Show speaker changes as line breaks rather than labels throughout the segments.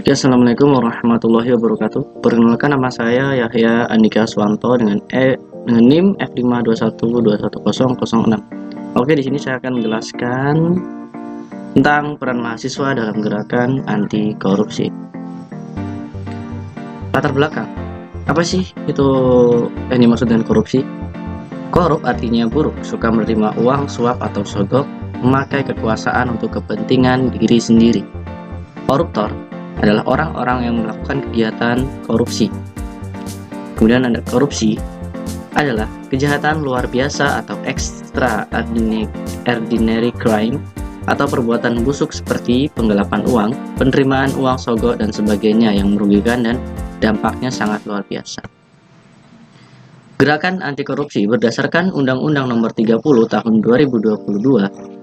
Oke, assalamualaikum warahmatullahi wabarakatuh. Perkenalkan, nama saya Yahya Andika Swanto dengan NIM F521210006. Oke, di sini saya akan menjelaskan tentang peran mahasiswa dalam gerakan anti korupsi. Latar belakang, apa sih itu yang dimaksud dengan korupsi? Korup artinya buruk, suka menerima uang, suap atau sogok, memakai kekuasaan untuk kepentingan diri sendiri. Koruptor adalah orang-orang yang melakukan kegiatan korupsi. Kemudian ada korupsi adalah kejahatan luar biasa atau extraordinary crime atau perbuatan busuk seperti penggelapan uang, penerimaan uang sogok dan sebagainya yang merugikan dan dampaknya sangat luar biasa. Gerakan anti korupsi berdasarkan Undang-Undang Nomor 30 Tahun 2022.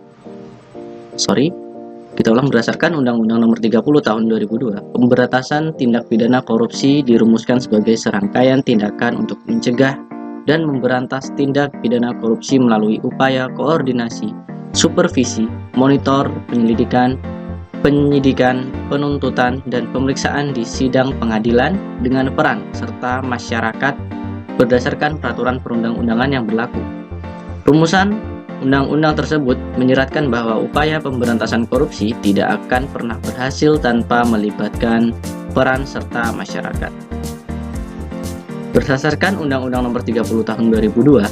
Berdasarkan Undang-Undang Nomor 30 Tahun 2002, pemberantasan tindak pidana korupsi dirumuskan sebagai serangkaian tindakan untuk mencegah dan memberantas tindak pidana korupsi melalui upaya koordinasi, supervisi, monitor, penyidikan, penuntutan, dan pemeriksaan di sidang pengadilan dengan peran serta masyarakat berdasarkan peraturan perundang-undangan yang berlaku. Rumusan undang-undang tersebut menyeratkan bahwa upaya pemberantasan korupsi tidak akan pernah berhasil tanpa melibatkan peran serta masyarakat. Berdasarkan Undang-Undang Nomor 30 Tahun 2002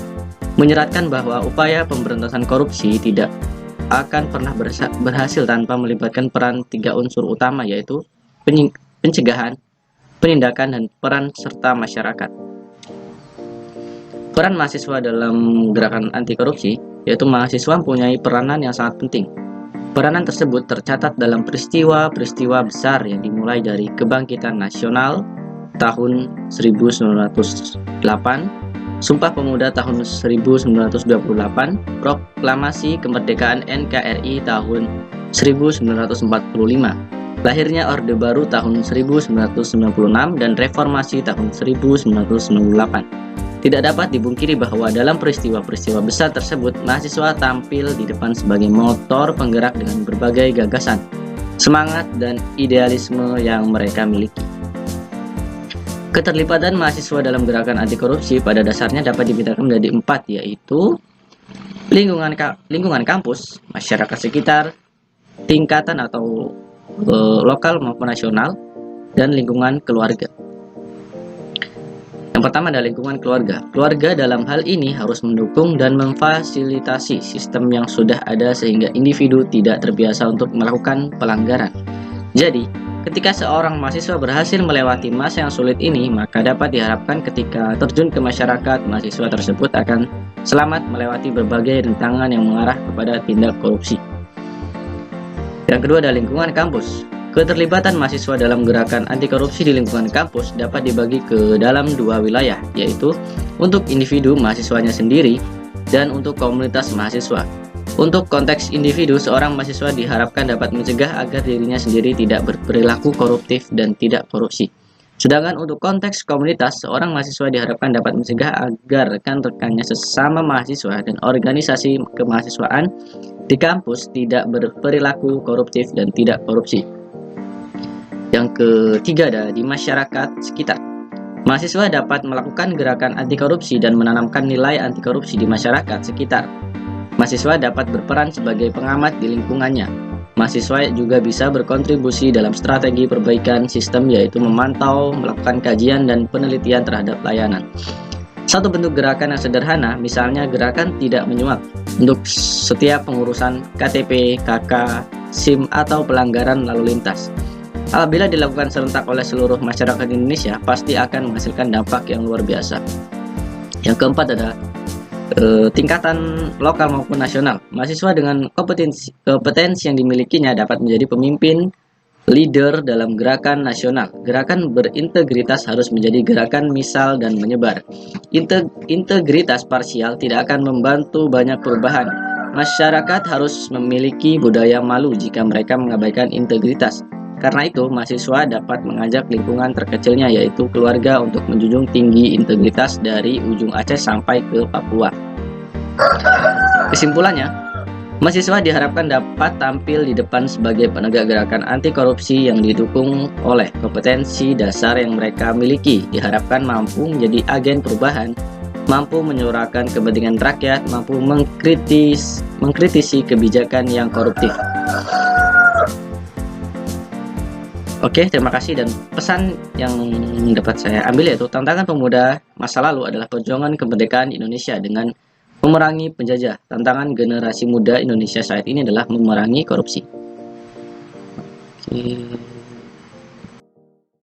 menyeratkan bahwa upaya pemberantasan korupsi tidak akan pernah berhasil tanpa melibatkan peran tiga unsur utama, yaitu pencegahan, penindakan, dan peran serta masyarakat. Peran mahasiswa dalam gerakan anti korupsi, yaitu mahasiswa mempunyai peranan yang sangat penting. Peranan tersebut tercatat dalam peristiwa-peristiwa besar yang dimulai dari Kebangkitan Nasional tahun 1908, Sumpah Pemuda tahun 1928, Proklamasi Kemerdekaan NKRI tahun 1945, lahirnya Orde Baru tahun 1996, dan Reformasi tahun 1998. Tidak dapat dibungkiri bahwa dalam peristiwa-peristiwa besar tersebut, mahasiswa tampil di depan sebagai motor penggerak dengan berbagai gagasan, semangat, dan idealisme yang mereka miliki. Keterlibatan mahasiswa dalam gerakan anti korupsi pada dasarnya dapat dibedakan menjadi 4, yaitu lingkungan kampus, masyarakat sekitar, tingkatan atau lokal maupun nasional, dan lingkungan keluarga. Yang pertama adalah lingkungan keluarga. Keluarga dalam hal ini harus mendukung dan memfasilitasi sistem yang sudah ada sehingga individu tidak terbiasa untuk melakukan pelanggaran. Jadi, ketika seorang mahasiswa berhasil melewati masa yang sulit ini, maka dapat diharapkan ketika terjun ke masyarakat, mahasiswa tersebut akan selamat melewati berbagai rintangan yang mengarah kepada tindak korupsi. Yang kedua adalah lingkungan kampus. Keterlibatan mahasiswa dalam gerakan anti korupsi di lingkungan kampus dapat dibagi ke dalam 2 wilayah, yaitu untuk individu mahasiswanya sendiri dan untuk komunitas mahasiswa. Untuk konteks individu, seorang mahasiswa diharapkan dapat mencegah agar dirinya sendiri tidak berperilaku koruptif dan tidak korupsi. Sedangkan untuk konteks komunitas, seorang mahasiswa diharapkan dapat mencegah agar rekan-rekannya sesama mahasiswa dan organisasi kemahasiswaan di kampus tidak berperilaku koruptif dan tidak korupsi. Yang ketiga adalah di masyarakat sekitar. Mahasiswa dapat melakukan gerakan anti korupsi dan menanamkan nilai anti korupsi di masyarakat sekitar. Mahasiswa dapat berperan sebagai pengamat di lingkungannya. Mahasiswa juga bisa berkontribusi dalam strategi perbaikan sistem, yaitu memantau, melakukan kajian dan penelitian terhadap layanan. Satu bentuk gerakan yang sederhana, misalnya gerakan tidak menyuap untuk setiap pengurusan KTP, KK, SIM atau pelanggaran lalu lintas. Apabila dilakukan serentak oleh seluruh masyarakat Indonesia, pasti akan menghasilkan dampak yang luar biasa. Yang keempat adalah tingkatan lokal maupun nasional. Mahasiswa dengan kompetensi yang dimilikinya dapat menjadi pemimpin, leader dalam gerakan nasional. Gerakan berintegritas harus menjadi gerakan misal dan menyebar. Integritas parsial tidak akan membantu banyak perubahan. Masyarakat harus memiliki budaya malu jika mereka mengabaikan integritas. Karena itu, mahasiswa dapat mengajak lingkungan terkecilnya, yaitu keluarga, untuk menjunjung tinggi integritas dari ujung Aceh sampai ke Papua. Kesimpulannya, Mahasiswa diharapkan dapat tampil di depan sebagai penegak gerakan anti korupsi yang didukung oleh kompetensi dasar yang mereka miliki. Diharapkan mampu menjadi agen perubahan, mampu menyuarakan kepentingan rakyat, mampu mengkritisi kebijakan yang koruptif. Oke, terima kasih. Dan pesan yang dapat saya ambil yaitu tantangan pemuda masa lalu adalah perjuangan kemerdekaan Indonesia dengan memerangi penjajah. Tantangan generasi muda Indonesia saat ini adalah memerangi korupsi. Oke.